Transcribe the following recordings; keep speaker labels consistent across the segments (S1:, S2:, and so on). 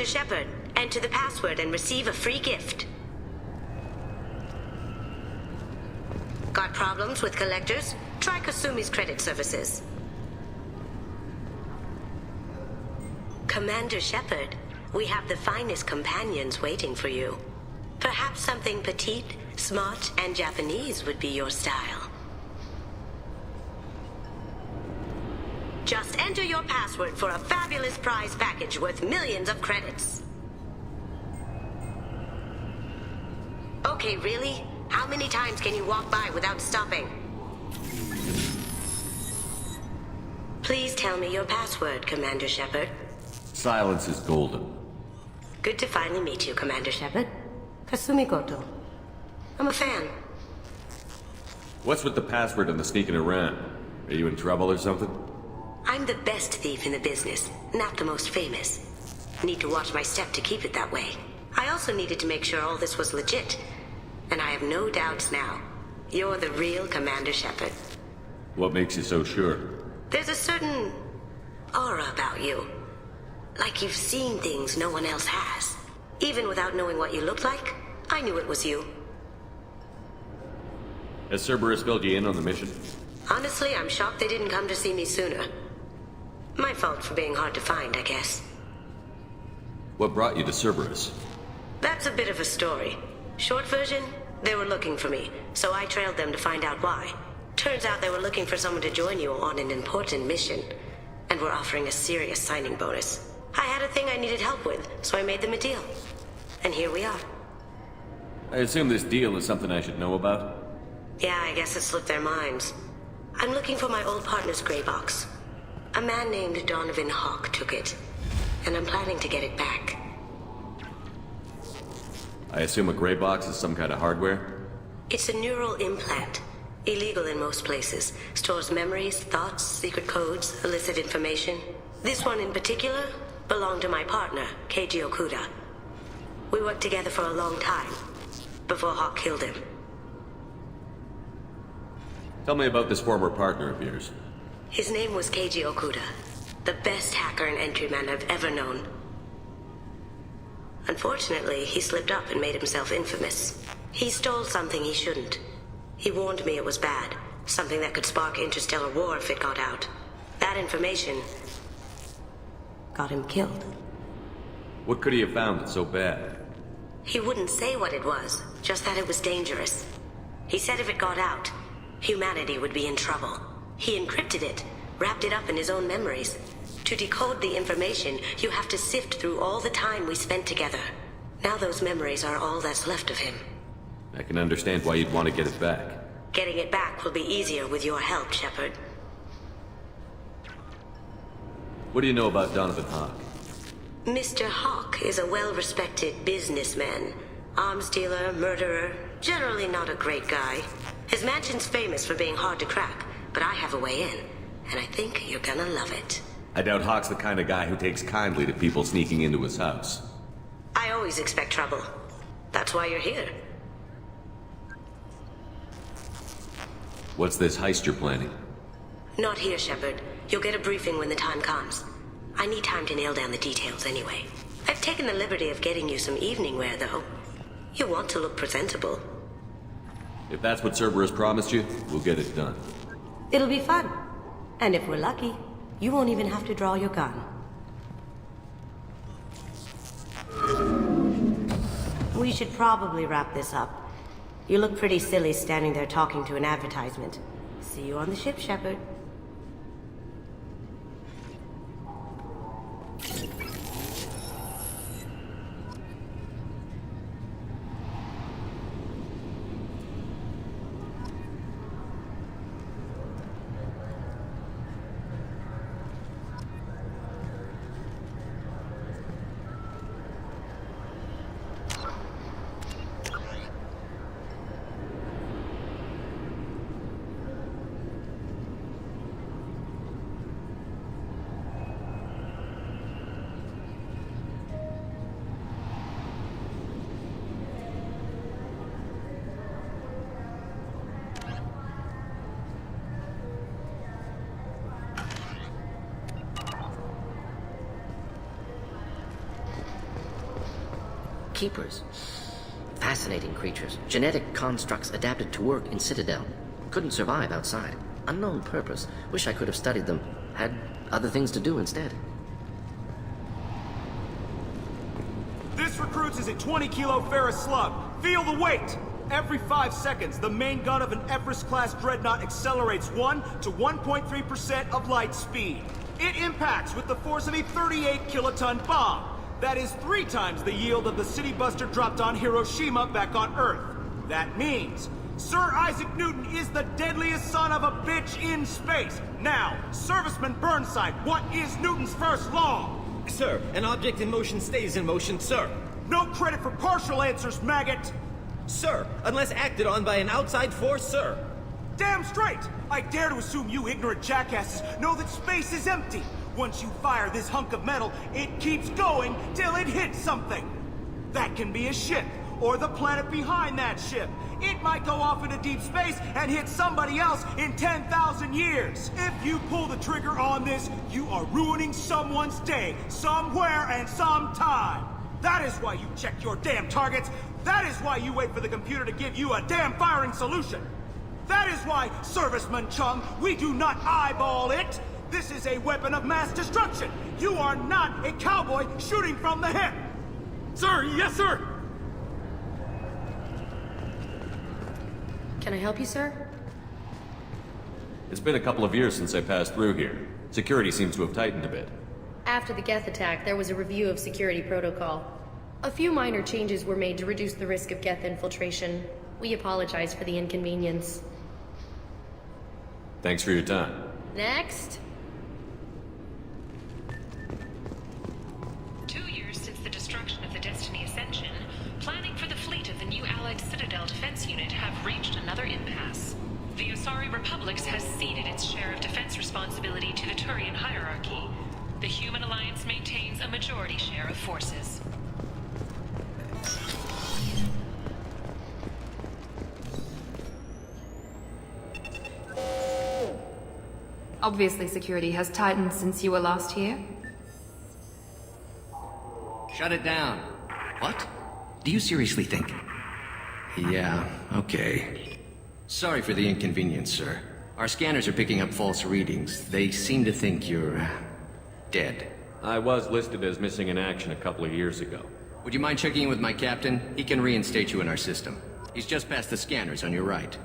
S1: Shepard. Enter the password and receive a free gift. Got problems with collectors? Try Kasumi's credit services. Commander Shepard, we have the finest companions waiting for you. Perhaps something petite, smart, and Japanese would be your style. Just enter your password for a fabulous prize package worth millions of credits. Okay, really? How many times can you walk by without stopping? Please tell me your password, Commander Shepard.
S2: Silence is golden.
S1: Good to finally meet you, Commander Shepard. Kasumi Goto. I'm a fan.
S2: What's with the password and the sneaking around? Are you in trouble or something?
S1: I'm the best thief in the business, not the most famous. Need to watch my step to keep it that way. I also needed to make sure all this was legit. And I have no doubts now. You're the real Commander Shepard.
S2: What makes you so sure?
S1: There's a certain aura about you. Like you've seen things no one else has. Even without knowing what you looked like, I knew it was you.
S2: Has Cerberus filled you in on the mission?
S1: Honestly, I'm shocked they didn't come to see me sooner. My fault for being hard to find, I guess.
S2: What brought you to Cerberus?
S1: That's a bit of a story. Short version, they were looking for me, so I trailed them to find out why. Turns out they were looking for someone to join you on an important mission, and were offering a serious signing bonus. I had a thing I needed help with, so I made them a deal. And here we are.
S2: I assume this deal is something I should know about?
S1: Yeah, I guess it slipped their minds. I'm looking for my old partner's gray box. A man named Donovan Hawk took it, and I'm planning to get it back.
S2: I assume a gray box is some kind of hardware?
S1: It's a neural implant. Illegal in most places. Stores memories, thoughts, secret codes, illicit information. This one in particular belonged to my partner, Keiji Okuda. We worked together for a long time, before Hawk killed him.
S2: Tell me about this former partner of yours.
S1: His name was Keiji Okuda, the best hacker and entryman I've ever known. Unfortunately, he slipped up and made himself infamous. He stole something he shouldn't. He warned me it was bad, something that could spark interstellar war if it got out. That information got him killed.
S2: What could he have found that's so bad?
S1: He wouldn't say what it was, just that it was dangerous. He said if it got out, humanity would be in trouble. He encrypted it, wrapped it up in his own memories. To decode the information, you have to sift through all the time we spent together. Now those memories are all that's left of him.
S2: I can understand why you'd want to get it back.
S1: Getting it back will be easier with your help, Shepard.
S2: What do you know about Donovan Hawk?
S1: Mr. Hawk is a well-respected businessman. Arms dealer, murderer, generally not a great guy. His mansion's famous for being hard to crack, but I have a way in, and I think you're gonna love it.
S2: I doubt Hawk's the kind of guy who takes kindly to people sneaking into his house.
S1: I always expect trouble. That's why you're here.
S2: What's this heist you're planning?
S1: Not here, Shepard. You'll get a briefing when the time comes. I need time to nail down the details anyway. I've taken the liberty of getting you some evening wear, though. You want to look presentable.
S2: If that's what Cerberus promised you, we'll get it done.
S1: It'll be fun. And if we're lucky, you won't even have to draw your gun. We should probably wrap this up. You look pretty silly standing there talking to an advertisement. See you on the ship, Shepard.
S3: Keepers. Fascinating creatures. Genetic constructs adapted to work in Citadel. Couldn't survive outside. Unknown purpose. Wish I could have studied them. Had other things to do instead.
S4: This recruits is a 20-kilo ferrous slug. Feel the weight! Every 5 seconds, the main gun of an Everest-class dreadnought accelerates 1 to 1.3% of light speed. It impacts with the force of a 38-kiloton bomb. That is 3 times the yield of the city buster dropped on Hiroshima back on Earth. That means Sir Isaac Newton is the deadliest son of a bitch in space. Now, Serviceman Burnside, what is Newton's first law?
S5: Sir, an object in motion stays in motion, sir.
S4: No credit for partial answers, maggot!
S5: Sir, unless acted on by an outside force, sir.
S4: Damn straight! I dare to assume you ignorant jackasses know that space is empty. Once you fire this hunk of metal, it keeps going till it hits something. That can be a ship, or the planet behind that ship. It might go off into deep space and hit somebody else in 10,000 years. If you pull the trigger on this, you are ruining someone's day, somewhere and sometime. That is why you check your damn targets. That is why you wait for the computer to give you a damn firing solution. That is why, Serviceman Chung, we do not eyeball it. This is a weapon of mass destruction. You are not a cowboy shooting from the hip.
S6: Sir, yes, sir!
S7: Can I help you, sir?
S2: It's been a couple of years since I passed through here. Security seems to have tightened a bit.
S7: After the Geth attack, there was a review of security protocol. A few minor changes were made to reduce the risk of Geth infiltration. We apologize for the inconvenience.
S2: Thanks for your time.
S7: Next.
S8: 2 years since the destruction of the Destiny Ascension, planning for the fleet of the new Allied Citadel Defense Unit have reached another impasse. The Asari Republics has ceded its share of defense responsibility to the Turian hierarchy. The Human Alliance maintains a majority share of forces.
S9: Obviously, security has tightened since you were last here.
S3: Shut it down. What? Do you seriously think? Yeah, okay. Sorry for the inconvenience, sir. Our scanners are picking up false readings. They seem to think you're dead.
S2: I was listed as missing in action a couple of years ago.
S3: Would you mind checking in with my captain? He can reinstate you in our system. He's just past the scanners on your right.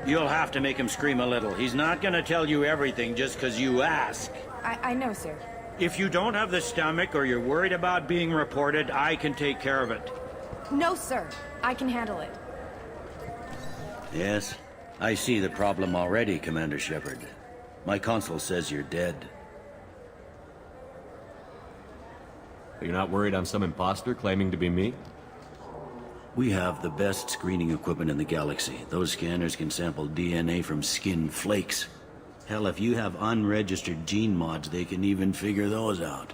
S10: You'll have to make him scream a little. He's not gonna tell you everything just because you ask.
S11: I know, sir.
S10: If you don't have the stomach or you're worried about being reported, I can take care of it.
S11: No, sir. I can handle it.
S10: Yes, I see the problem already, Commander Shepard. My consul says you're dead.
S2: You're not worried I'm some imposter claiming to be me?
S10: We have the best screening equipment in the galaxy. Those scanners can sample DNA from skin flakes. Hell, if you have unregistered gene mods, they can even figure those out.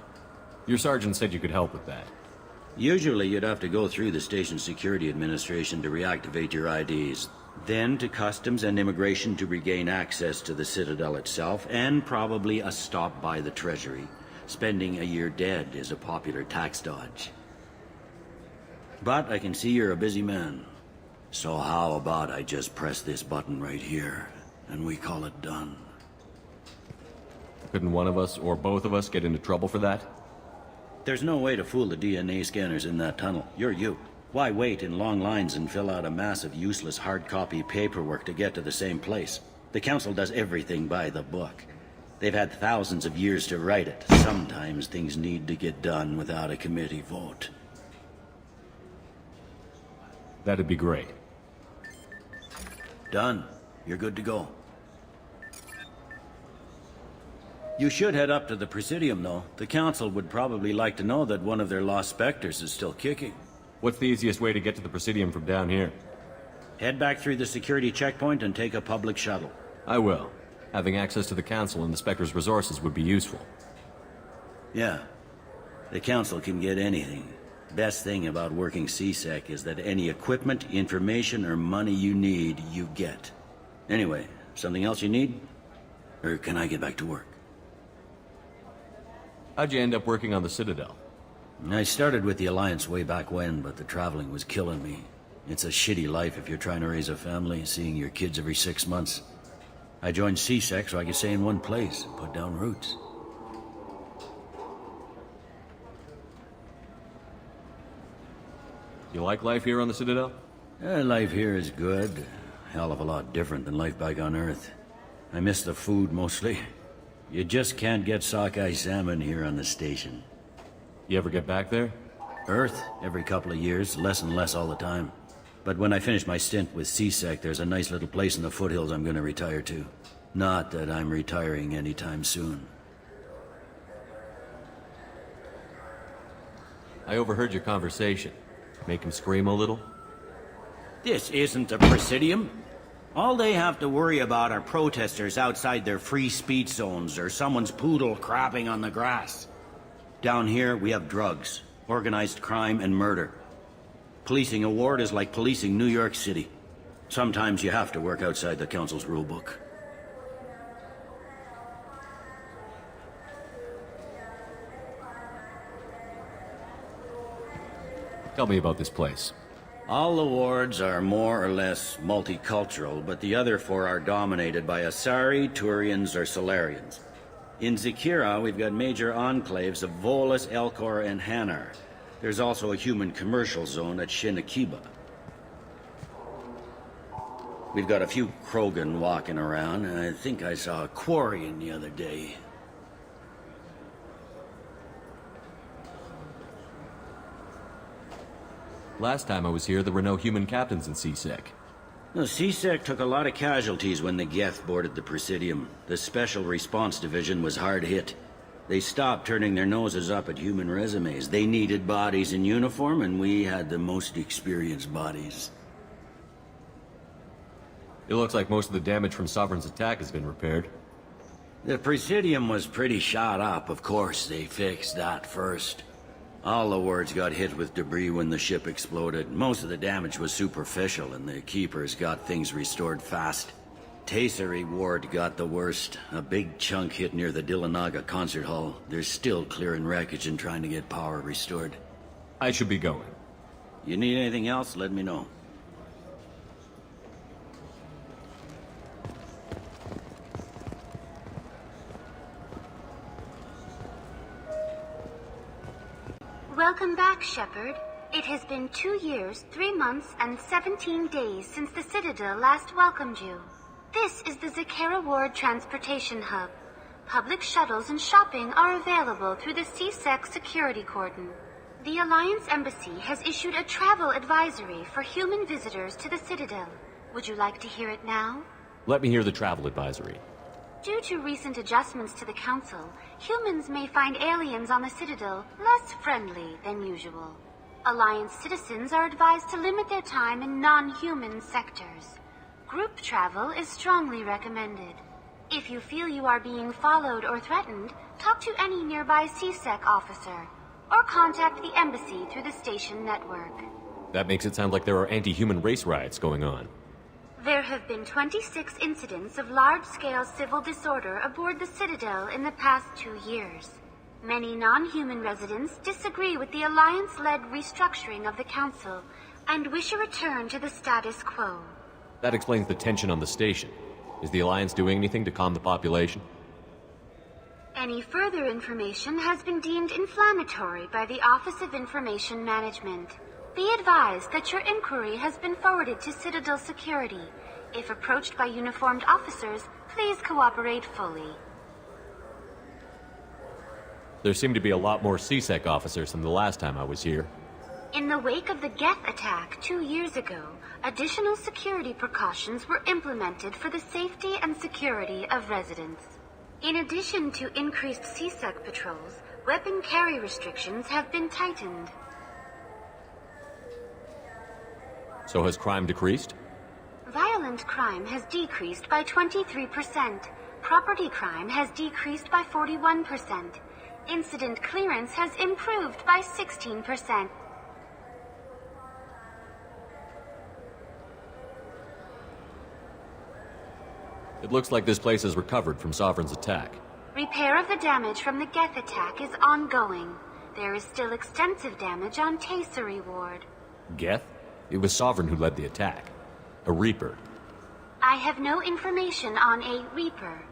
S2: Your sergeant said you could help with that.
S10: Usually you'd have to go through the station security administration to reactivate your IDs. Then to customs and immigration to regain access to the Citadel itself, and probably a stop by the Treasury. Spending a year dead is a popular tax dodge. But I can see you're a busy man. So how about I just press this button right here, and we call it done?
S2: Couldn't one of us, or both of us, get into trouble for that?
S10: There's no way to fool the DNA scanners in that tunnel. You're you. Why wait in long lines and fill out a massive useless hard copy paperwork to get to the same place? The Council does everything by the book. They've had thousands of years to write it. Sometimes things need to get done without a committee vote.
S2: That'd be great.
S10: Done. You're good to go. You should head up to the Presidium, though. The Council would probably like to know that one of their lost Spectres is still kicking.
S2: What's the easiest way to get to the Presidium from down here?
S10: Head back through the security checkpoint and take a public shuttle.
S2: I will. Having access to the Council and the Spectre's resources would be useful.
S10: Yeah. The Council can get anything. Best thing about working CSEC is that any equipment, information, or money you need, you get. Anyway, something else you need? Or can I get back to work?
S2: How'd you end up working on the Citadel?
S10: I started with the Alliance way back when, but the traveling was killing me. It's a shitty life if you're trying to raise a family, seeing your kids every 6 months. I joined CSEC so I could stay in one place and put down roots.
S2: You like life here on the Citadel?
S10: Life here is good. Hell of a lot different than life back on Earth. I miss the food mostly. You just can't get sockeye salmon here on the station.
S2: You ever get back there?
S10: Earth, every couple of years, less and less all the time. But when I finish my stint with CSEC, there's a nice little place in the foothills I'm gonna retire to. Not that I'm retiring anytime soon.
S2: I overheard your conversation. Make him scream a little?
S10: This isn't a Presidium. All they have to worry about are protesters outside their free speech zones or someone's poodle crapping on the grass. Down here, we have drugs, organized crime, and murder. Policing a ward is like policing New York City. Sometimes you have to work outside the Council's rulebook.
S2: Tell me about this place.
S10: All the wards are more or less multicultural, but the other 4 are dominated by Asari, Turians, or Solarians. In Zakera, we've got major enclaves of Volus, Elcor, and Hanar. There's also a human commercial zone at Shinakiba. We've got a few Krogan walking around, and I think I saw a Quarian the other day.
S2: Last time I was here, there were no human captains in CSEC.
S10: No, CSEC took a lot of casualties when the Geth boarded the Presidium. The Special Response Division was hard hit. They stopped turning their noses up at human resumes. They needed bodies in uniform, and we had the most experienced bodies.
S2: It looks like most of the damage from Sovereign's attack has been repaired.
S10: The Presidium was pretty shot up, of course. They fixed that first. All the wards got hit with debris when the ship exploded. Most of the damage was superficial, and the Keepers got things restored fast. Tayseri ward got the worst. A big chunk hit near the Dillanaga concert hall. They're still clearing wreckage and trying to get power restored.
S2: I should be going.
S10: You need anything else, let me know.
S12: Welcome back, Shepard. It has been 2 years, 3 months, and 17 days since the Citadel last welcomed you. This is the Zakera Ward Transportation Hub. Public shuttles and shopping are available through the CSEC security cordon. The Alliance Embassy has issued a travel advisory for human visitors to the Citadel. Would you like to hear it now?
S2: Let me hear the travel advisory.
S12: Due to recent adjustments to the Council, humans may find aliens on the Citadel less friendly than usual. Alliance citizens are advised to limit their time in non-human sectors. Group travel is strongly recommended. If you feel you are being followed or threatened, talk to any nearby CSEC officer, or contact the embassy through the station network.
S2: That makes it sound like there are anti-human race riots going on.
S12: There have been 26 incidents of large-scale civil disorder aboard the Citadel in the past 2 years. Many non-human residents disagree with the Alliance-led restructuring of the Council and wish a return to the status quo.
S2: That explains the tension on the station. Is the Alliance doing anything to calm the population?
S12: Any further information has been deemed inflammatory by the Office of Information Management. Be advised that your inquiry has been forwarded to Citadel Security. If approached by uniformed officers, please cooperate fully.
S2: There seem to be a lot more CSEC officers than the last time I was here.
S12: In the wake of the Geth attack 2 years ago, additional security precautions were implemented for the safety and security of residents. In addition to increased CSEC patrols, weapon carry restrictions have been tightened.
S2: So has crime decreased?
S12: Violent crime has decreased by 23%. Property crime has decreased by 41%. Incident clearance has improved by 16%.
S2: It looks like this place has recovered from Sovereign's attack.
S12: Repair of the damage from the Geth attack is ongoing. There is still extensive damage on Tasery Ward.
S2: Geth? It was Sovereign who led the attack. A Reaper.
S12: I have no information on a Reaper.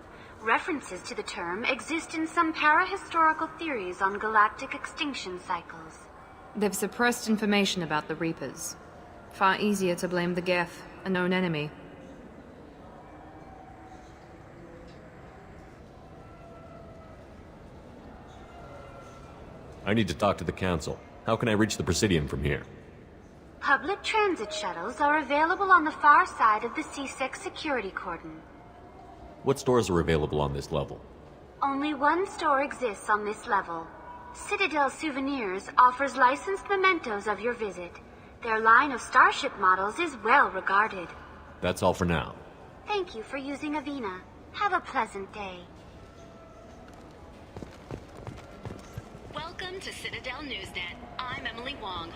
S12: References to the term exist in some parahistorical theories on galactic extinction cycles.
S9: They've suppressed information about the Reapers. Far easier to blame the Geth, a known enemy.
S2: I need to talk to the Council. How can I reach the Presidium from here?
S12: Public transit shuttles are available on the far side of the C6 security cordon.
S2: What stores are available on this level?
S12: Only one store exists on this level. Citadel Souvenirs offers licensed mementos of your visit. Their line of starship models is well regarded.
S2: That's all for now.
S12: Thank you for using Avina. Have a pleasant day.
S13: Welcome to Citadel Newsnet. I'm Emily Wong.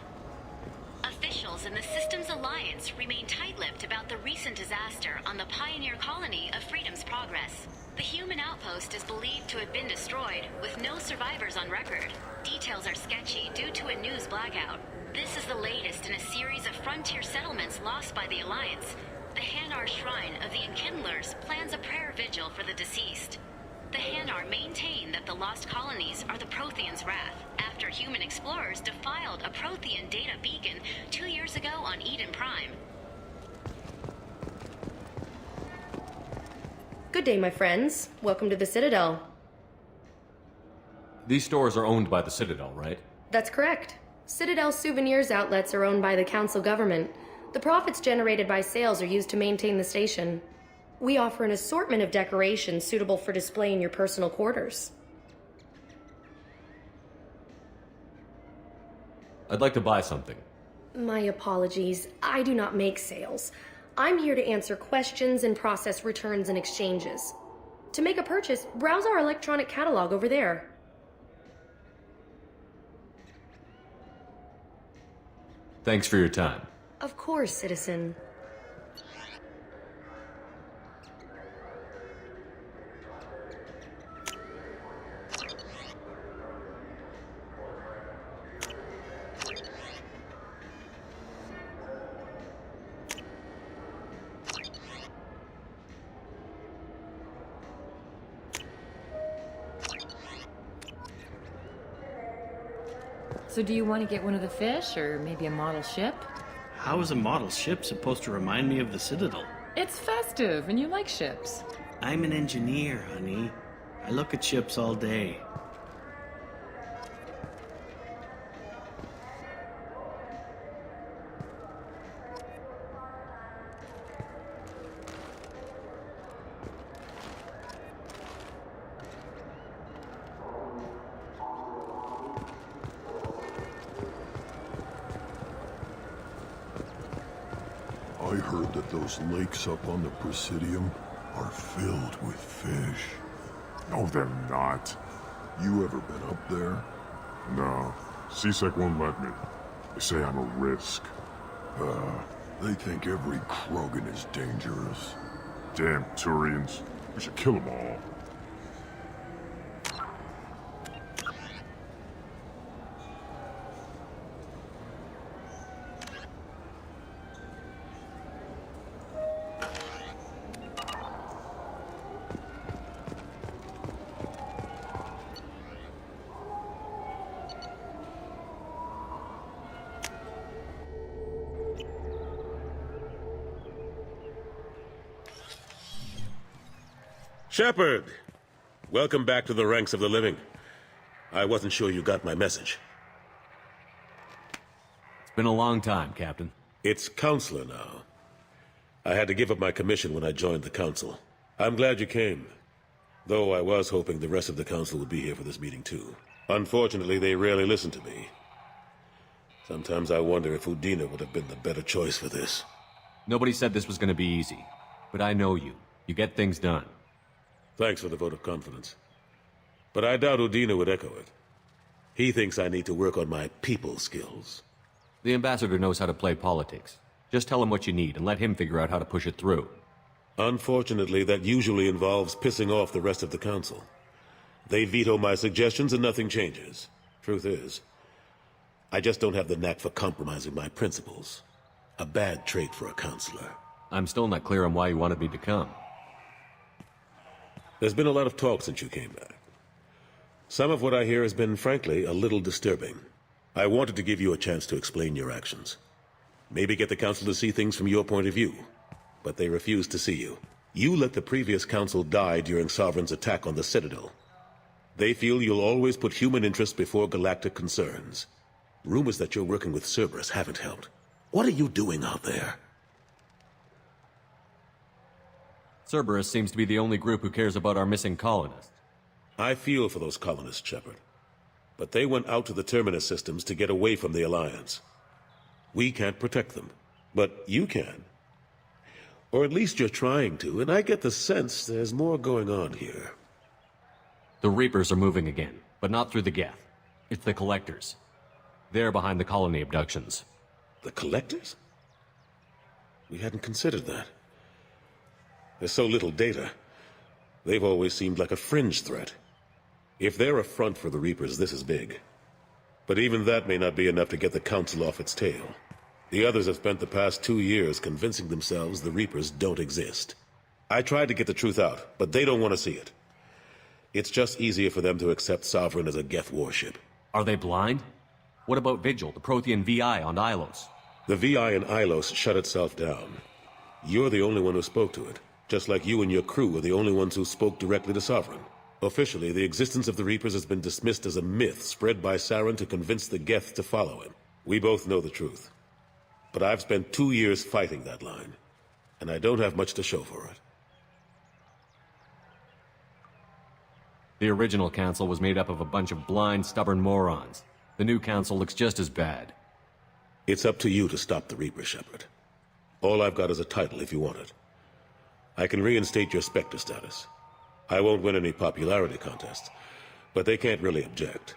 S13: Officials in the Systems Alliance remain tight-lipped about the recent disaster on the pioneer colony of Freedom's Progress. The human outpost is believed to have been destroyed, with no survivors on record. Details are sketchy due to a news blackout. This is the latest in a series of frontier settlements lost by the Alliance. The Hanar Shrine of the Enkindlers plans a prayer vigil for the deceased. The Hanar maintain that the lost colonies are the Protheans' wrath, after human explorers defiled a Prothean data beacon 2 years ago on Eden Prime.
S7: Good day, my friends. Welcome to the Citadel.
S2: These stores are owned by the Citadel, right?
S7: That's correct. Citadel Souvenirs outlets are owned by the Council government. The profits generated by sales are used to maintain the station. We offer an assortment of decorations suitable for display in your personal quarters.
S2: I'd like to buy something.
S7: My apologies. I do not make sales. I'm here to answer questions and process returns and exchanges. To make a purchase, browse our electronic catalog over there.
S2: Thanks for your time.
S7: Of course, citizen.
S14: So do you want to get one of the fish, or maybe a model ship?
S15: How is a model ship supposed to remind me of the Citadel?
S14: It's festive, and you like ships.
S15: I'm an engineer, honey. I look at ships all day.
S16: I heard that those lakes up on the Presidium are filled with fish.
S6: No, they're not.
S16: You ever been up there?
S6: No. CSEC won't let me. They say I'm a risk.
S16: They think every Krogan is dangerous.
S6: Damn Turians. We should kill them all.
S17: Shepard! Welcome back to the ranks of the living. I wasn't sure you got my message.
S2: It's been a long time, Captain.
S17: It's Counselor now. I had to give up my commission when I joined the Council. I'm glad you came. Though I was hoping the rest of the Council would be here for this meeting too. Unfortunately, they rarely listen to me. Sometimes I wonder if Udina would have been the better choice for this.
S2: Nobody said this was going to be easy. But I know you. You get things done.
S17: Thanks for the vote of confidence. But I doubt Udina would echo it. He thinks I need to work on my people skills.
S2: The ambassador knows how to play politics. Just tell him what you need and let him figure out how to push it through.
S17: Unfortunately, that usually involves pissing off the rest of the Council. They veto my suggestions and nothing changes. Truth is, I just don't have the knack for compromising my principles. A bad trait for a counselor.
S2: I'm still not clear on why you wanted me to come.
S17: There's been a lot of talk since you came back. Some of what I hear has been, frankly, a little disturbing. I wanted to give you a chance to explain your actions. Maybe get the Council to see things from your point of view. But they refused to see you. You let the previous Council die during Sovereign's attack on the Citadel. They feel you'll always put human interests before galactic concerns. Rumors that you're working with Cerberus haven't helped. What are you doing out there?
S2: Cerberus seems to be the only group who cares about our missing colonists.
S17: I feel for those colonists, Shepard. But they went out to the Terminus systems to get away from the Alliance. We can't protect them, but you can. Or at least you're trying to, and I get the sense there's more going on here.
S2: The Reapers are moving again, but not through the Geth. It's the Collectors. They're behind the colony abductions.
S17: The Collectors? We hadn't considered that. There's so little data. They've always seemed like a fringe threat. If they're a front for the Reapers, this is big. But even that may not be enough to get the Council off its tail. The others have spent the past 2 years convincing themselves the Reapers don't exist. I tried to get the truth out, but they don't want to see it. It's just easier for them to accept Sovereign as a Geth warship.
S2: Are they blind? What about Vigil, the Prothean VI on Ilos?
S17: The VI in Ilos shut itself down. You're the only one who spoke to it, just like you and your crew are the only ones who spoke directly to Sovereign. Officially, the existence of the Reapers has been dismissed as a myth spread by Sarin to convince the Geth to follow him. We both know the truth. But I've spent 2 years fighting that line, and I don't have much to show for it.
S2: The original council was made up of a bunch of blind, stubborn morons. The new council looks just as bad.
S17: It's up to you to stop the Reaper, Shepard. All I've got is a title if you want it. I can reinstate your Spectre status. I won't win any popularity contests, but they can't really object.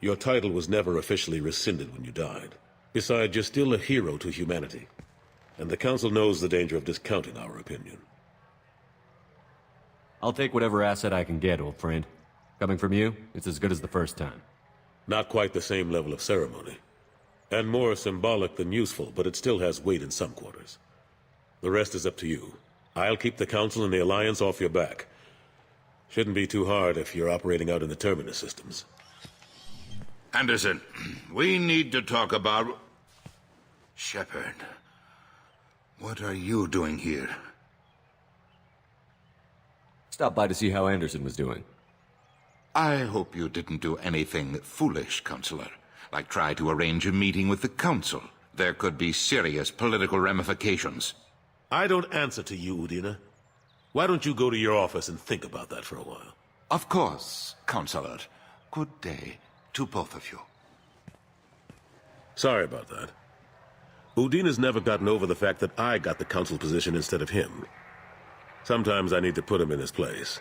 S17: Your title was never officially rescinded when you died. Besides, you're still a hero to humanity, and the Council knows the danger of discounting our opinion.
S2: I'll take whatever asset I can get, old friend. Coming from you, it's as good as the first time.
S17: Not quite the same level of ceremony, and more symbolic than useful, but it still has weight in some quarters. The rest is up to you. I'll keep the Council and the Alliance off your back. Shouldn't be too hard if you're operating out in the Terminus systems.
S18: Anderson, we need to talk about... Shepard, what are you doing here?
S2: Stopped by to see how Anderson was doing.
S18: I hope you didn't do anything foolish, Counselor. Like try to arrange a meeting with the Council. There could be serious political ramifications.
S17: I don't answer to you, Udina. Why don't you go to your office and think about that for a while?
S18: Of course, Counselor. Good day to both of you.
S17: Sorry about that. Udina's never gotten over the fact that I got the Council position instead of him. Sometimes I need to put him in his place.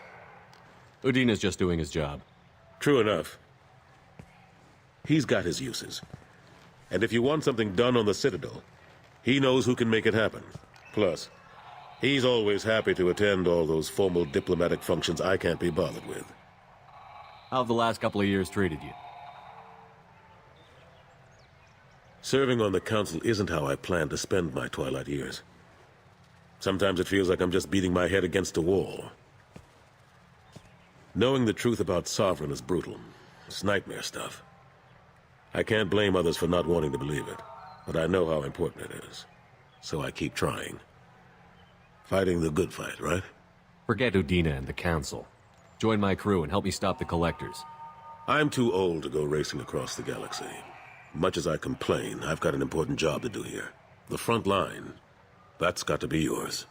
S2: Udina's just doing his job.
S17: True enough. He's got his uses. And if you want something done on the Citadel, he knows who can make it happen. Plus, he's always happy to attend all those formal diplomatic functions I can't be bothered with.
S2: How have the last couple of years treated you?
S17: Serving on the Council isn't how I plan to spend my twilight years. Sometimes it feels like I'm just beating my head against a wall. Knowing the truth about Sovereign is brutal. It's nightmare stuff. I can't blame others for not wanting to believe it, but I know how important it is. So I keep trying. Fighting the good fight, right?
S2: Forget Udina and the Council. Join my crew and help me stop the Collectors.
S17: I'm too old to go racing across the galaxy. Much as I complain, I've got an important job to do here. The front line. That's got to be yours.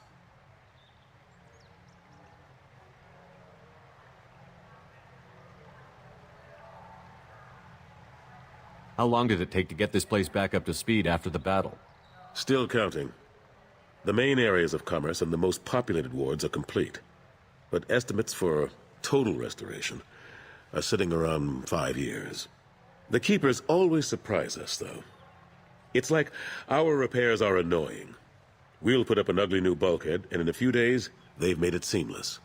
S2: How long did it take to get this place back up to speed after the battle?
S17: Still counting. The main areas of commerce and the most populated wards are complete. But estimates for total restoration are sitting around 5 years. The Keepers always surprise us, though. It's like our repairs are annoying. We'll put up an ugly new bulkhead, and in a few days, They've made it seamless.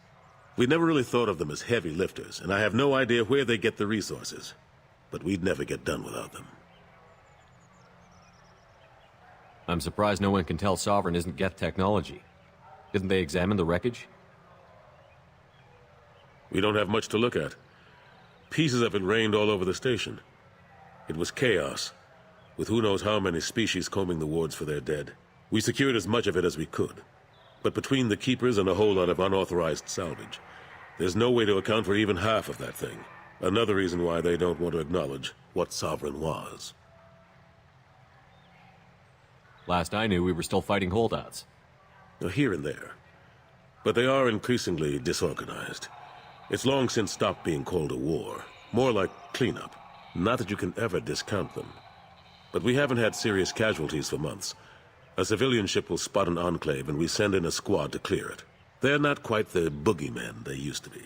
S17: We never really thought of them as heavy lifters, and I have no idea where they get the resources. But we'd never get done without them.
S2: I'm surprised no one can tell Sovereign isn't Geth technology. Didn't they examine the wreckage?
S17: We don't have much to look at. Pieces of it rained all over the station. It was chaos, with who knows how many species combing the wards for their dead. We secured as much of it as we could. But between the Keepers and a whole lot of unauthorized salvage, there's no way to account for even half of that thing. Another reason why they don't want to acknowledge what Sovereign was.
S2: Last I knew, we were still fighting holdouts.
S17: Here and there. But they are increasingly disorganized. It's long since stopped being called a war. More like cleanup. Not that you can ever discount them. But we haven't had serious casualties for months. A civilian ship will spot an enclave and we send in a squad to clear it. They're not quite the boogeymen they used to be.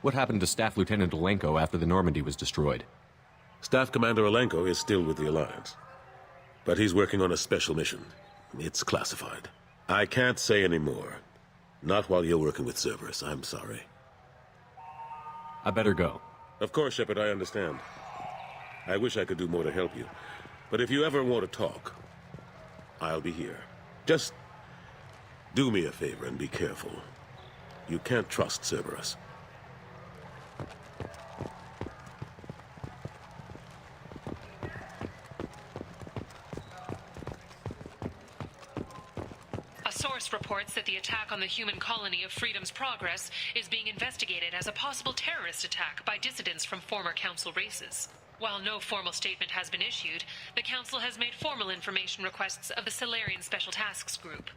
S2: What happened to Staff Lieutenant Alenko after the Normandy was destroyed?
S17: Staff Commander Alenko is still with the Alliance. But he's working on a special mission. It's classified. I can't say any more. Not while you're working with Cerberus, I'm sorry.
S2: I better go.
S17: Of course, Shepard, I understand. I wish I could do more to help you. But if you ever want to talk, I'll be here. Just do me a favor and be careful. You can't trust Cerberus.
S8: Reports that the attack on the human colony of Freedom's Progress is being investigated as a possible terrorist attack by dissidents from former Council races. While no formal statement has been issued, the Council has made formal information requests of the Salarian Special Tasks Group.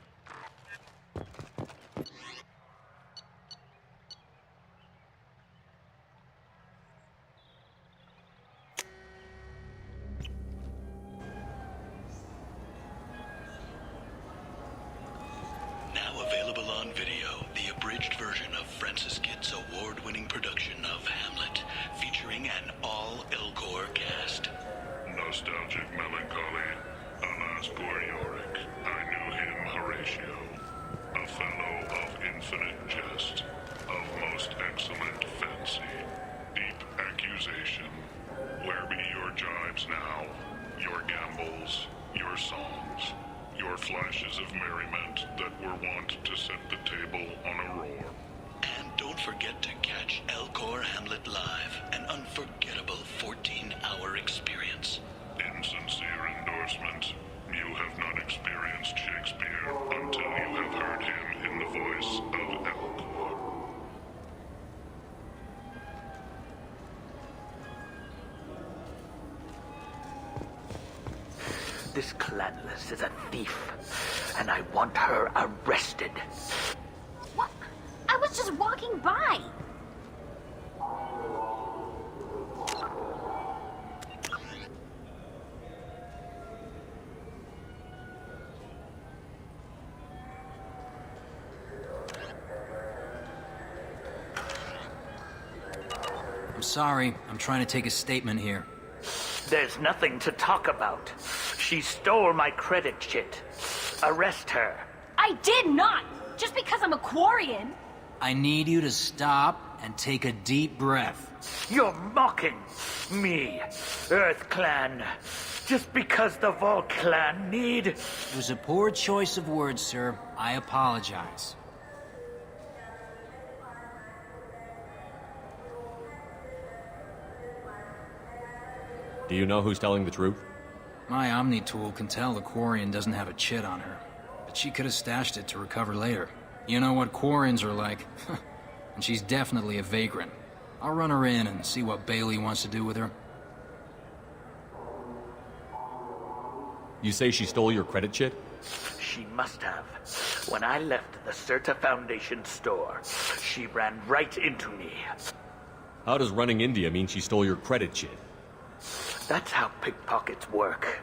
S19: This clanless is a thief, and I want her arrested.
S12: What? I was just walking by.
S20: I'm sorry. I'm trying to take a statement here.
S19: There's nothing to talk about. She stole my credit chit. Arrest her.
S11: I did not! Just because I'm a Quarian!
S20: I need you to stop and take a deep breath.
S19: You're mocking me, Earth Clan. Just because the Vol Clan need...
S20: It was a poor choice of words, sir. I apologize.
S2: Do you know who's telling the truth?
S20: My Omni tool can tell the Quarian doesn't have a chit on her, but she could have stashed it to recover later. You know what Quarians are like, and she's definitely a vagrant. I'll run her in and see what Bailey wants to do with her.
S2: You say she stole your credit chit?
S19: She must have. When I left the Sirta Foundation store, she ran right into me.
S2: How does running India mean she stole your credit chit?
S19: That's how pickpockets work.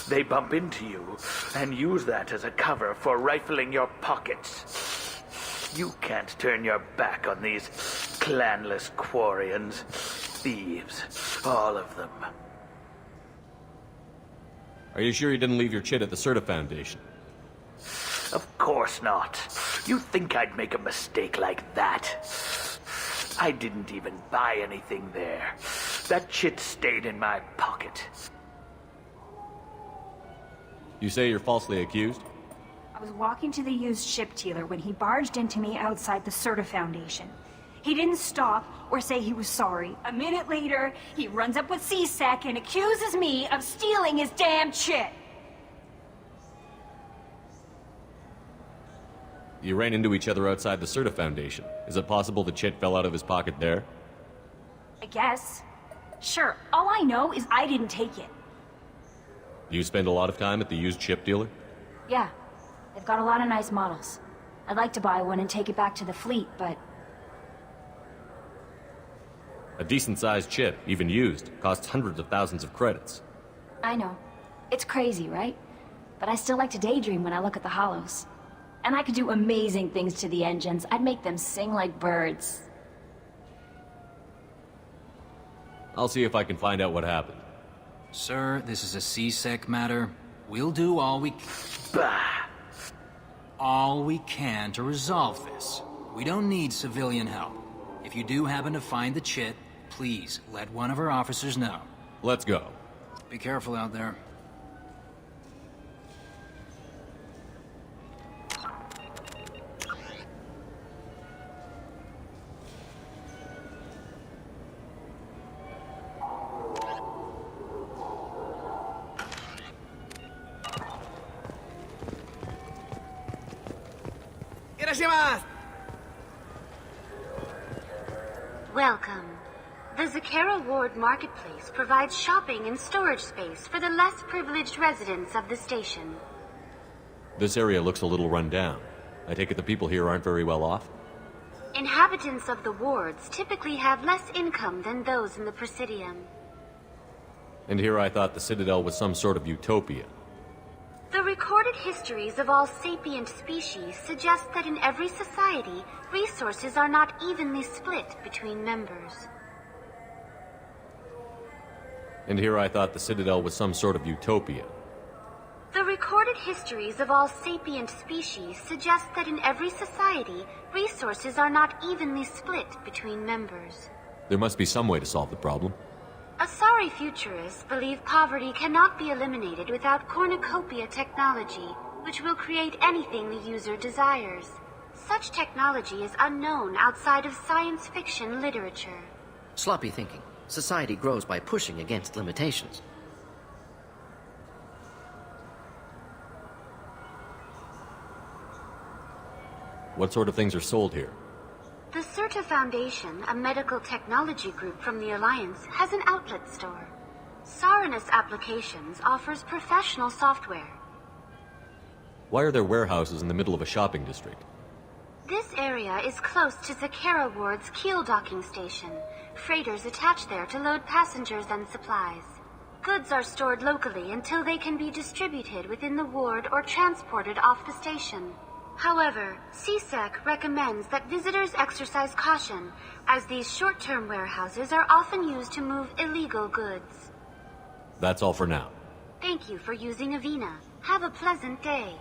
S19: They bump into you and use that as a cover for rifling your pockets. You can't turn your back on these clanless Quarians. Thieves, all of them.
S2: Are you sure you didn't leave your chit at the Sirta Foundation?
S19: Of course not. You think I'd make a mistake like that? I didn't even buy anything there. That chit stayed in my pocket.
S2: You say you're falsely accused?
S11: I was walking to the used ship dealer when he barged into me outside the Sirta Foundation. He didn't stop or say he was sorry. A minute later, he runs up with C-Sec and accuses me of stealing his damn chit.
S2: You ran into each other outside the Sirta Foundation. Is it possible the chit fell out of his pocket there?
S11: I guess. Sure, all I know is I didn't take it.
S2: You spend a lot of time at the used ship dealer?
S11: Yeah, they've got a lot of nice models. I'd like to buy one and take it back to the fleet, but...
S2: A decent-sized chip, even used, costs hundreds of thousands of credits.
S11: I know. It's crazy, right? But I still like to daydream when I look at the hollows. And I could do amazing things to the engines. I'd make them sing like birds.
S2: I'll see if I can find out what happened.
S20: Sir, this is a C-Sec matter. We'll do all we can to resolve this. We don't need civilian help. If you do happen to find the chit, please let one of our officers know.
S2: Let's go.
S20: Be careful out there.
S12: Welcome. The Zakera Ward Marketplace provides shopping and storage space for the less privileged residents of the station.
S2: This area looks a little run down. I take it the people here aren't very well off?
S12: Inhabitants of the wards typically have less income than those in the Presidium.
S2: And here I thought the Citadel was some sort of utopia.
S12: The recorded histories of all sapient species suggest that in every society, resources are not evenly split between members.
S2: And here I thought the Citadel was some sort of utopia.
S12: The recorded histories of all sapient species suggest that in every society, resources are not evenly split between members.
S2: There must be some way to solve the problem.
S12: Asari futurists believe poverty cannot be eliminated without cornucopia technology, which will create anything the user desires. Such technology is unknown outside of science fiction literature.
S3: Sloppy thinking. Society grows by pushing against limitations.
S2: What sort of things are sold here?
S12: The Sirta Foundation, a medical technology group from the Alliance, has an outlet store. Saronis Applications offers professional software.
S2: Why are there warehouses in the middle of a shopping district?
S12: This area is close to Zakera Ward's keel docking station. Freighters attach there to load passengers and supplies. Goods are stored locally until they can be distributed within the ward or transported off the station. However, C-Sec recommends that visitors exercise caution, as these short-term warehouses are often used to move illegal goods.
S2: That's all for now.
S12: Thank you for using Avina. Have a pleasant day.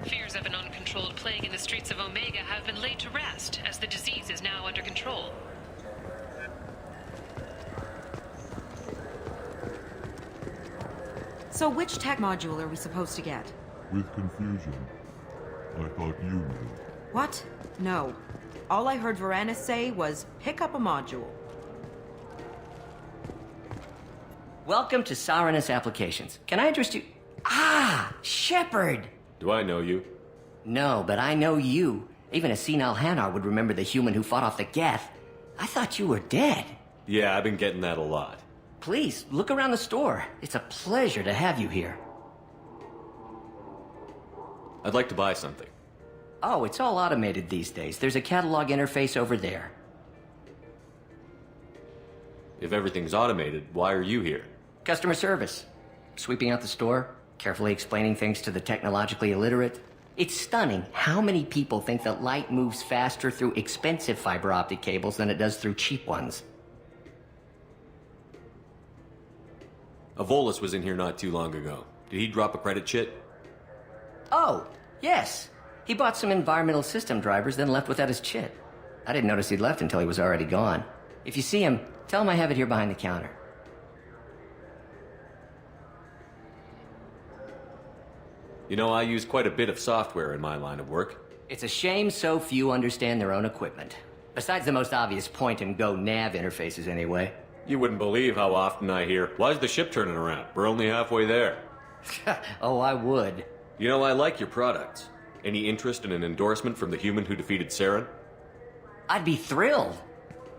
S8: Fears of an uncontrolled plague in the streets of Omega have been laid to rest, as the disease is now under control.
S21: So which tech module are we supposed to get?
S16: With confusion. I thought you knew.
S21: What? No. All I heard Varanus say was, pick up a module.
S3: Welcome to Saronis Applications. Can I interest you? Ah, Shepard!
S2: Do I know you?
S3: No, but I know you. Even a senile Hanar would remember the human who fought off the Geth. I thought you were dead.
S2: Yeah, I've been getting that a lot.
S3: Please, look around the store. It's a pleasure to have you here.
S2: I'd like to buy something.
S3: Oh, it's all automated these days. There's a catalog interface over there.
S2: If everything's automated, why are you here?
S3: Customer service. Sweeping out the store, carefully explaining things to the technologically illiterate. It's stunning how many people think that light moves faster through expensive fiber optic cables than it does through cheap ones.
S2: A Volus was in here not too long ago. Did he drop a credit chit?
S3: Oh, yes. He bought some environmental system drivers, then left without his chit. I didn't notice he'd left until he was already gone. If you see him, tell him I have it here behind the counter.
S2: You know, I use quite a bit of software in my line of work.
S3: It's a shame so few understand their own equipment. Besides the most obvious point-and-go nav interfaces, anyway.
S2: You wouldn't believe how often I hear, "Why's the ship turning around? We're only halfway there."
S3: Oh, I would.
S2: You know, I like your products. Any interest in an endorsement from the human who defeated Saren?
S3: I'd be thrilled,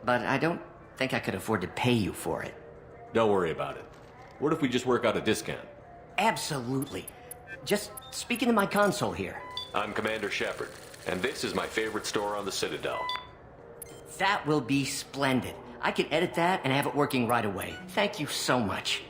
S3: but I don't think I could afford to pay you for it.
S2: Don't worry about it. What if we just work out a discount?
S3: Absolutely. Just speak into my console here.
S2: I'm Commander Shepard, and this is my favorite store on the Citadel.
S3: That will be splendid. I can edit that and have it working right away. Thank you so much.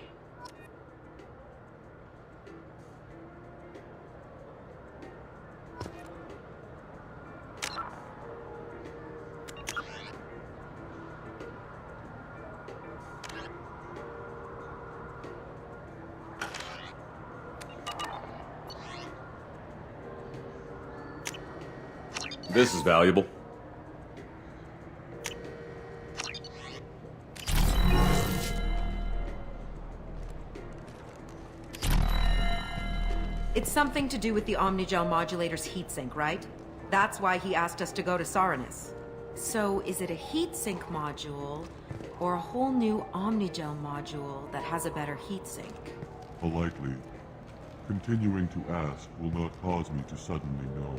S2: This is valuable.
S21: It's something to do with the Omnigel modulator's heatsink, right? That's why he asked us to go to Saronis. So is it a heatsink module, or a whole new Omnigel module that has a better heatsink?
S6: Politely. Continuing to ask will not cause me to suddenly know.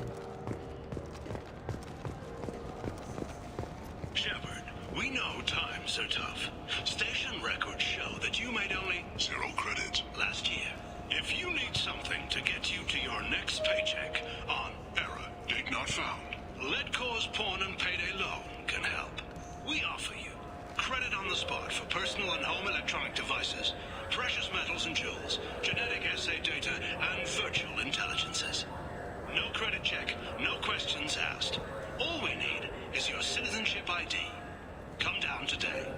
S1: Shepard, we know times are tough. Station records show that you made only 0 credits last year. If you need something to get you to your next paycheck on error, date not found, Let Cause Pawn and Payday Loan can help. We offer you credit on the spot for personal and home electronic devices, precious metals and jewels, genetic assay data, and virtual intelligences. No credit check, no questions asked. All we need is your citizenship ID. Come down today.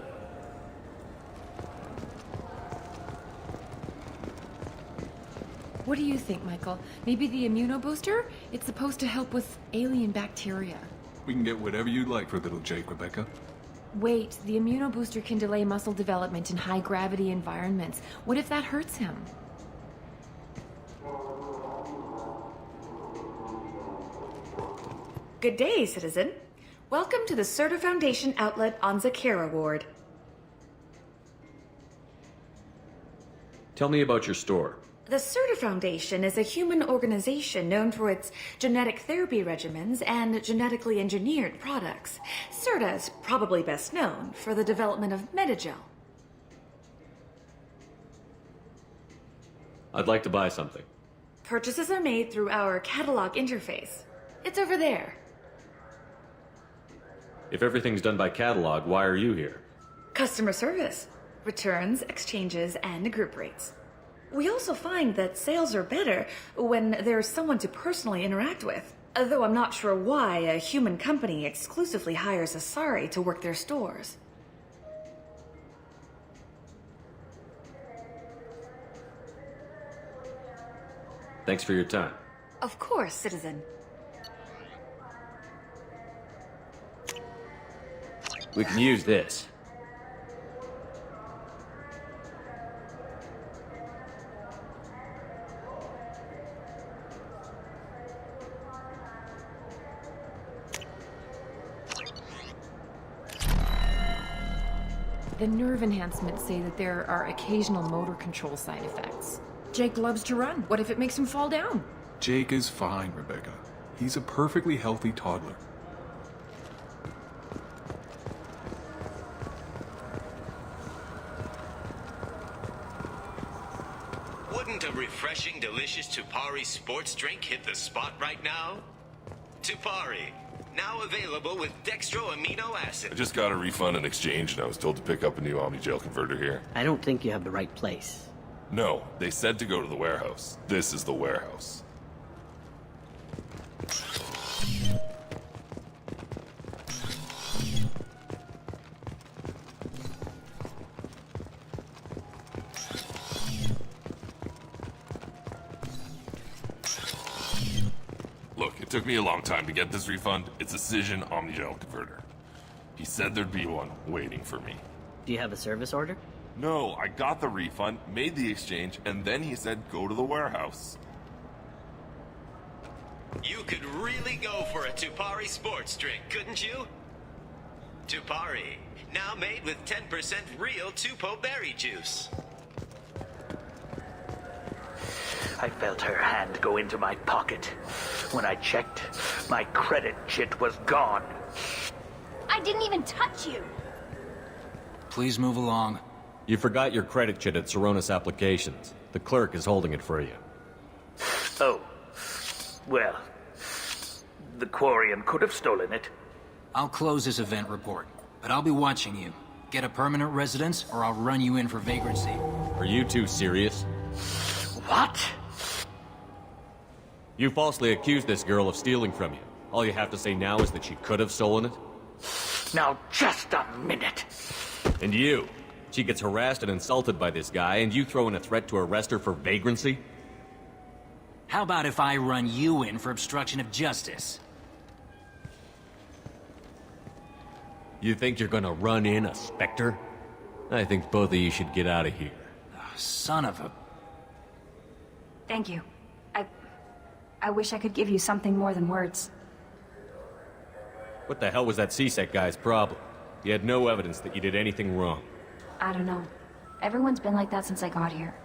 S14: What do you think, Michael? Maybe the immunobooster? It's supposed to help with alien bacteria.
S22: We can get whatever you'd like for little Jake, Rebecca.
S14: Wait, the immunobooster can delay muscle development in high-gravity environments. What if that hurts him?
S23: Good day, citizen. Welcome to the Sirta Foundation outlet on Zakera Ward.
S2: Tell me about your store.
S23: The Sirta Foundation is a human organization known for its genetic therapy regimens and genetically engineered products. Sirta is probably best known for the development of Metagel.
S2: I'd like to buy something.
S23: Purchases are made through our catalog interface. It's over there.
S2: If everything's done by catalog, why are you here?
S23: Customer service, returns, exchanges, and group rates. We also find that sales are better when there's someone to personally interact with. Though I'm not sure why a human company exclusively hires Asari to work their stores.
S2: Thanks for your time.
S23: Of course, citizen.
S2: We can use this.
S14: The nerve enhancements say that there are occasional motor control side effects. Jake loves to run. What if it makes him fall down?
S22: Jake is fine, Rebecca. He's a perfectly healthy toddler.
S5: Wouldn't a refreshing, delicious Tupari sports drink hit the spot right now? Tupari, now available with dextro amino acid.
S24: I just got a refund and exchange, and I was told to pick up a new Omnigel converter here.
S25: I don't think you have the right place.
S24: No, they said to go to the warehouse. This is the warehouse. Look, it took me a long time to get this refund. It's a Cision Omnigel converter. He said there'd be one waiting for me.
S25: Do you have a service order?
S24: No, I got the refund, made the exchange, and then he said go to the warehouse.
S5: You could really go for a Tupari sports drink, couldn't you? Tupari, now made with 10% real Tupo berry juice.
S19: I felt her hand go into my pocket. When I checked, my credit chit was gone.
S11: I didn't even touch you.
S20: Please move along.
S2: You forgot your credit chit at Saronis Applications. The clerk is holding it for you.
S19: Oh. Well, the Quarian could have stolen it.
S20: I'll close this event report, but I'll be watching you. Get a permanent residence, or I'll run you in for vagrancy.
S2: Are you two serious?
S19: What?
S2: You falsely accused this girl of stealing from you. All you have to say now is that she could have stolen it?
S19: Now, just a minute.
S2: And you? She gets harassed and insulted by this guy, and you throw in a threat to arrest her for vagrancy?
S20: How about if I run you in for obstruction of justice?
S2: You think you're gonna run in a Spectre? I think both of you should get out of here.
S20: Oh, son of a...
S11: Thank you. I wish I could give you something more than words.
S2: What the hell was that CSEC guy's problem? He had no evidence that you did anything wrong.
S11: I don't know. Everyone's been like that since I got here.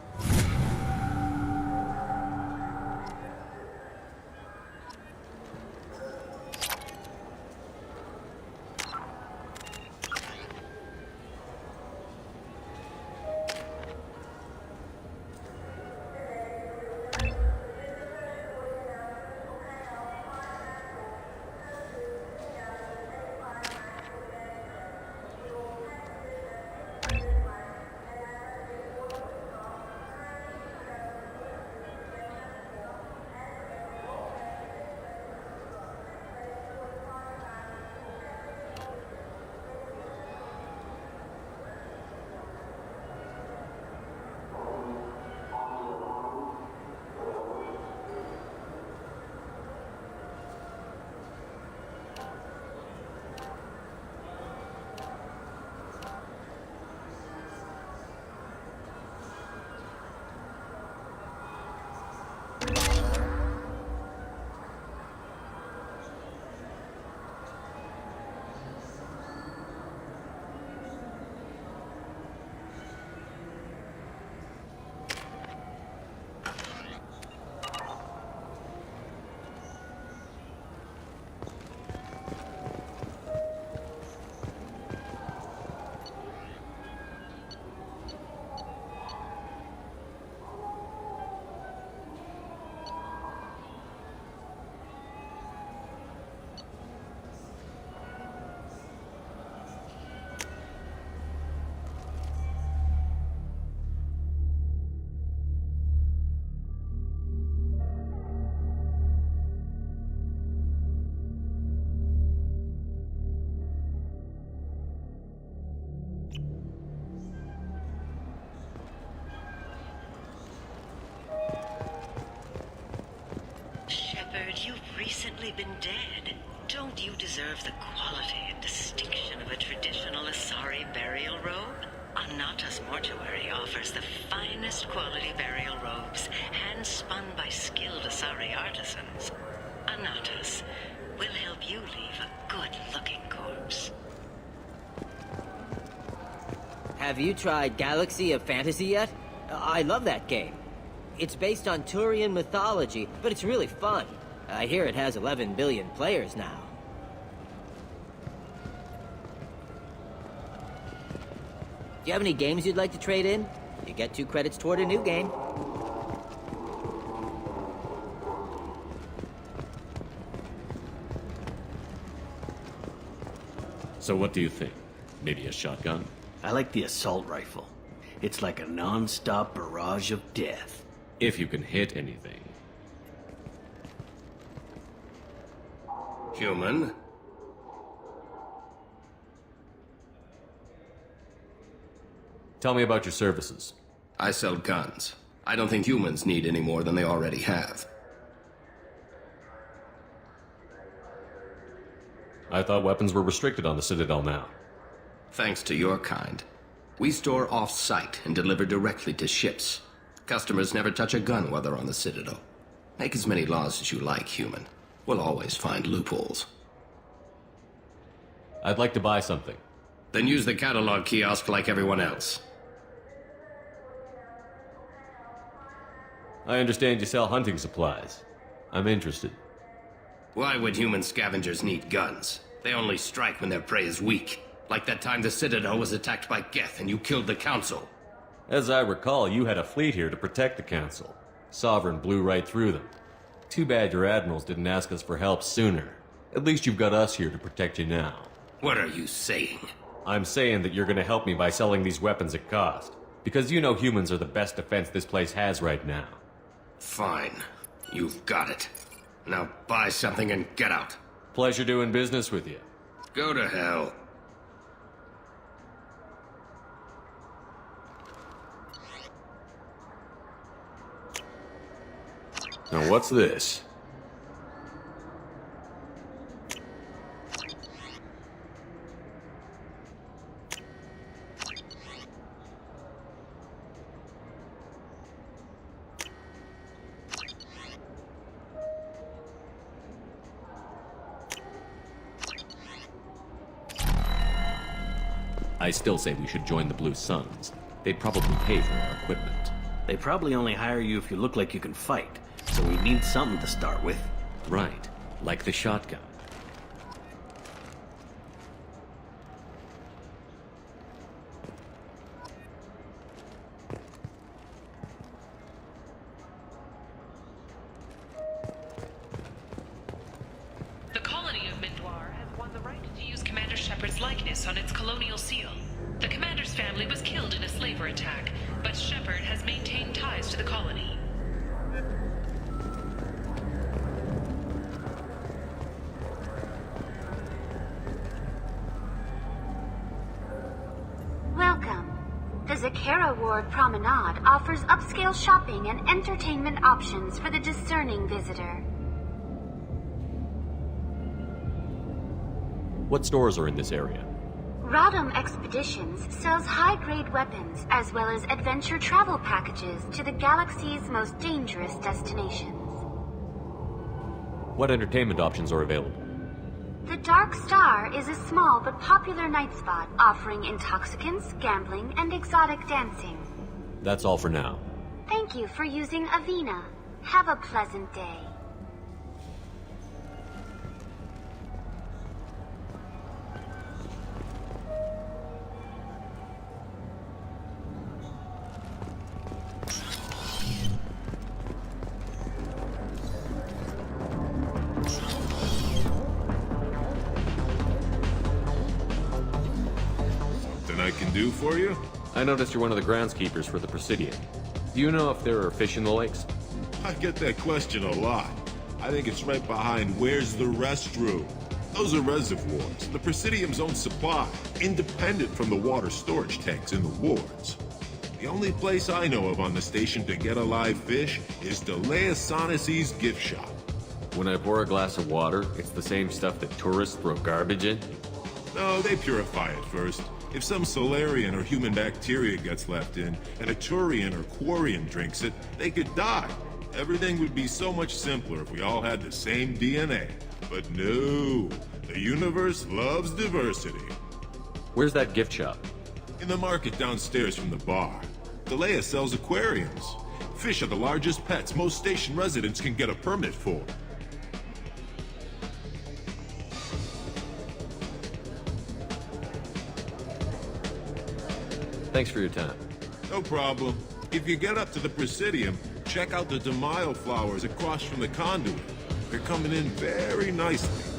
S4: Been dead. Don't you deserve the quality and distinction of a traditional Asari burial robe? Anata's mortuary offers the finest quality burial robes, hand-spun by skilled Asari artisans. Anata's will help you leave a good-looking corpse.
S25: Have you tried Galaxy of Fantasy yet? I love that game. It's based on Turian mythology, but it's really fun. I hear it has 11 billion players now. Do you have any games you'd like to trade in? You get 2 credits toward a new game.
S2: So what do you think? Maybe a shotgun?
S15: I like the assault rifle. It's like a non-stop barrage of death.
S2: If you can hit anything.
S3: Human?
S2: Tell me about your services.
S3: I sell guns. I don't think humans need any more than they already have.
S2: I thought weapons were restricted on the Citadel now.
S3: Thanks to your kind. We store off-site and deliver directly to ships. Customers never touch a gun while they're on the Citadel. Make as many laws as you like, human. We'll always find loopholes.
S2: I'd like to buy something.
S3: Then use the catalog kiosk like everyone else.
S2: I understand you sell hunting supplies. I'm interested.
S3: Why would human scavengers need guns? They only strike when their prey is weak. Like that time the Citadel was attacked by Geth and you killed the Council.
S2: As I recall, you had a fleet here to protect the Council. Sovereign blew right through them. Too bad your admirals didn't ask us for help sooner. At least you've got us here to protect you now.
S3: What are you saying?
S2: I'm saying that you're gonna help me by selling these weapons at cost. Because you know humans are the best defense this place has right now.
S3: Fine. You've got it. Now buy something and get out.
S2: Pleasure doing business with you.
S3: Go to hell.
S22: Now what's this?
S2: I still say we should join the Blue Suns. They'd probably pay for our equipment.
S15: They probably only hire you if you look like you can fight, so we need something to start with.
S2: Right, like the shotgun.
S8: The colony of Mindoir has won the right to use Commander Shepard's likeness on its colonial seal. The commander's family was killed in a slaver attack, but Shepard has maintained ties to the colony.
S12: Welcome. The Zakera Ward Promenade offers upscale shopping and entertainment options for the discerning visitor.
S2: What stores are in this area?
S12: Rodham Expeditions sells high-grade weapons as well as adventure travel packages to the galaxy's most dangerous destinations.
S2: What entertainment options are available?
S12: The Dark Star is a small but popular night spot offering intoxicants, gambling, and exotic dancing.
S2: That's all for now.
S12: Thank you for using Avina. Have a pleasant day.
S6: I can do for you?
S2: I noticed you're one of the groundskeepers for the Presidium. Do you know if there are fish in the lakes?
S6: I get that question a lot. I think it's right behind where's the restroom. Those are reservoirs, the Presidium's own supply, independent from the water storage tanks in the wards. The only place I know of on the station to get a live fish is Delea Sonis's gift shop.
S2: When I pour a glass of water, it's the same stuff that tourists throw garbage in?
S6: No, they purify it first. If some Solarian or human bacteria gets left in, and a Turian or Quarian drinks it, they could die. Everything would be so much simpler if we all had the same DNA. But no, the universe loves diversity.
S2: Where's that gift shop?
S6: In the market downstairs from the bar. Delea sells aquariums. Fish are the largest pets most station residents can get a permit for.
S2: Thanks for your time.
S6: No problem. If you get up to the Presidium, check out the Demaio flowers across from the conduit. They're coming in very nicely.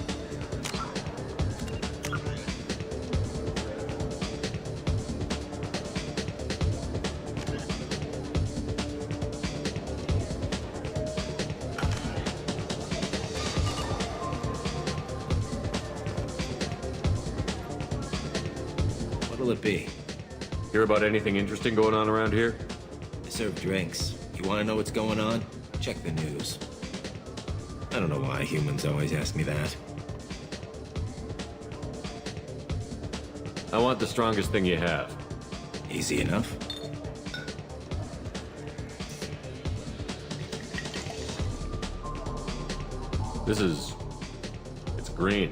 S3: What'll it be?
S2: Hear about anything interesting going on around here?
S3: I serve drinks. You want to know what's going on? Check the news. I don't know why humans always ask me that.
S2: I want the strongest thing you have.
S3: Easy enough.
S2: It's green.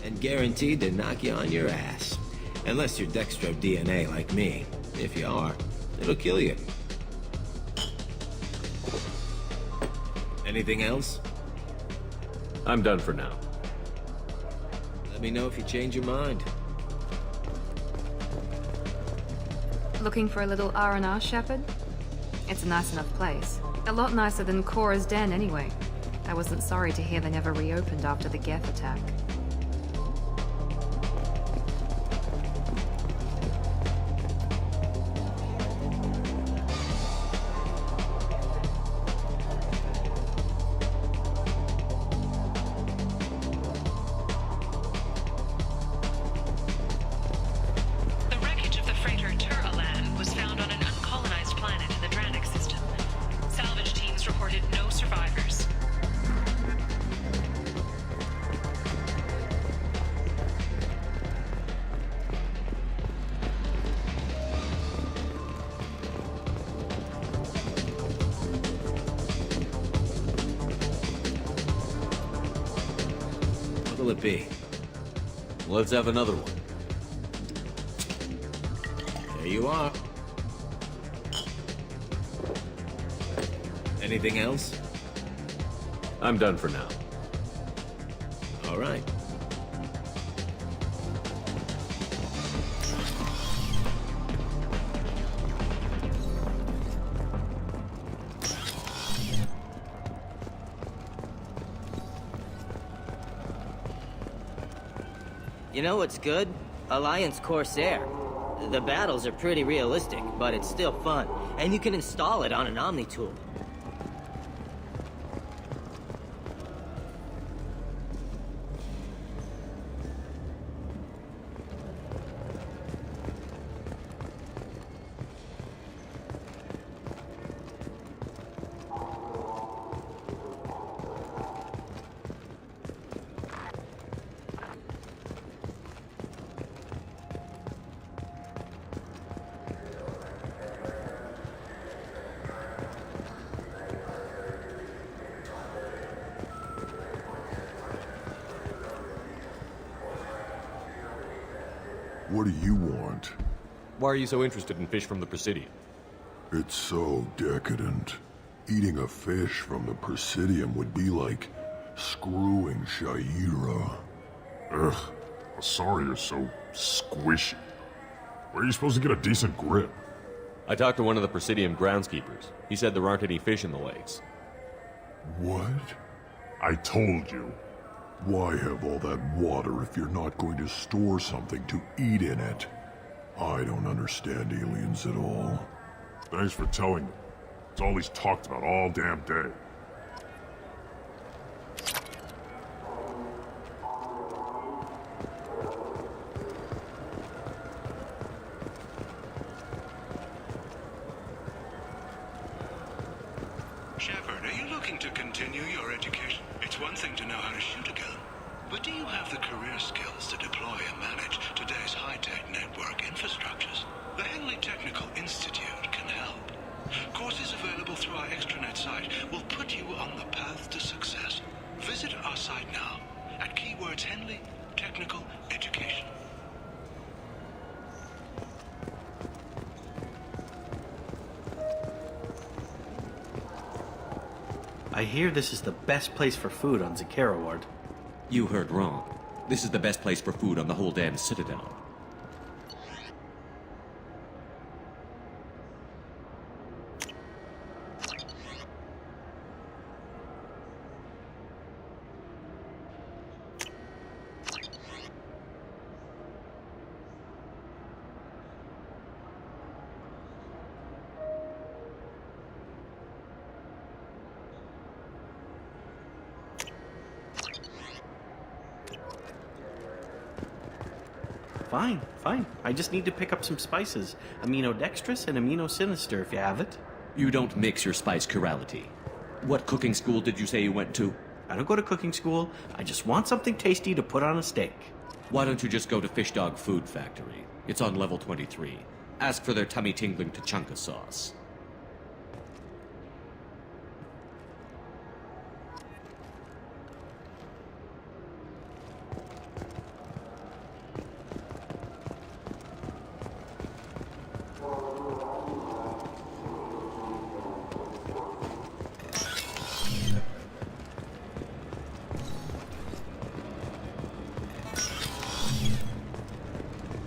S3: And guaranteed to knock you on your ass. Unless you're dextro DNA like me. If you are, it'll kill you. Anything else?
S2: I'm done for now.
S3: Let me know if you change your mind.
S7: Looking for a little R&R, Shepard? It's a nice enough place. A lot nicer than Cora's den, anyway. I wasn't sorry to hear they never reopened after the Geth attack.
S3: What'll it be?
S2: Let's have another one.
S3: There you are. Anything else?
S2: I'm done for now.
S3: All right.
S25: You know what's good? Alliance Corsair. The battles are pretty realistic, but it's still fun. And you can install it on an Omni tool.
S16: What do you want?
S2: Why are you so interested in fish from the Presidium?
S16: It's so decadent. Eating a fish from the Presidium would be like screwing Shaira.
S9: Ugh, Asari are so squishy. Where are you supposed to get a decent grip?
S2: I talked to one of the Presidium groundskeepers. He said there aren't any fish in the lakes.
S16: What?
S9: I told you.
S16: Why have all that water if you're not going to store something to eat in it? I don't understand aliens at all.
S9: Thanks for telling me. It's all he's talked about all damn day.
S1: Shepard, are you looking to continue your education? It's one thing to know how to shoot a gun, but do you have the career skills to deploy and manage today's high-tech network infrastructures? The Henley Technical Institute can help. Courses available through our extranet site will put you on the path to success. Visit our site now at keywords Henley Technical Education.
S10: I hear this is the best place for food on Zakera Ward.
S2: You heard wrong. This is the best place for food on the whole damn Citadel.
S10: Fine. I just need to pick up some spices. Aminodextrous and aminosinister, if you have it.
S2: You don't mix your spice chirality. What cooking school did you say you went to?
S10: I don't go to cooking school. I just want something tasty to put on a steak.
S2: Why don't you just go to Fish Dog Food Factory? It's on level 23. Ask for their tummy-tingling tachanka sauce.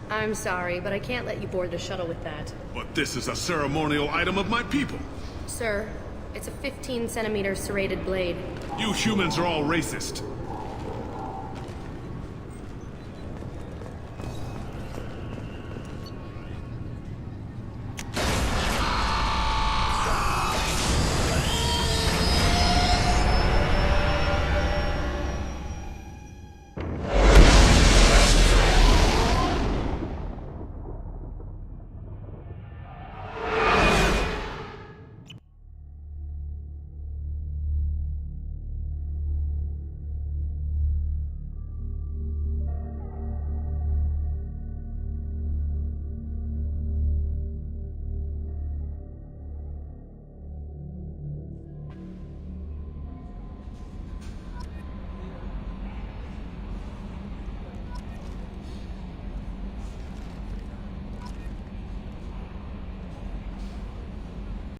S13: I'm sorry, but I can't let you board the shuttle with that.
S1: But this is a ceremonial item of my people.
S13: Sir, it's a 15-centimeter serrated blade.
S1: You humans are all racist.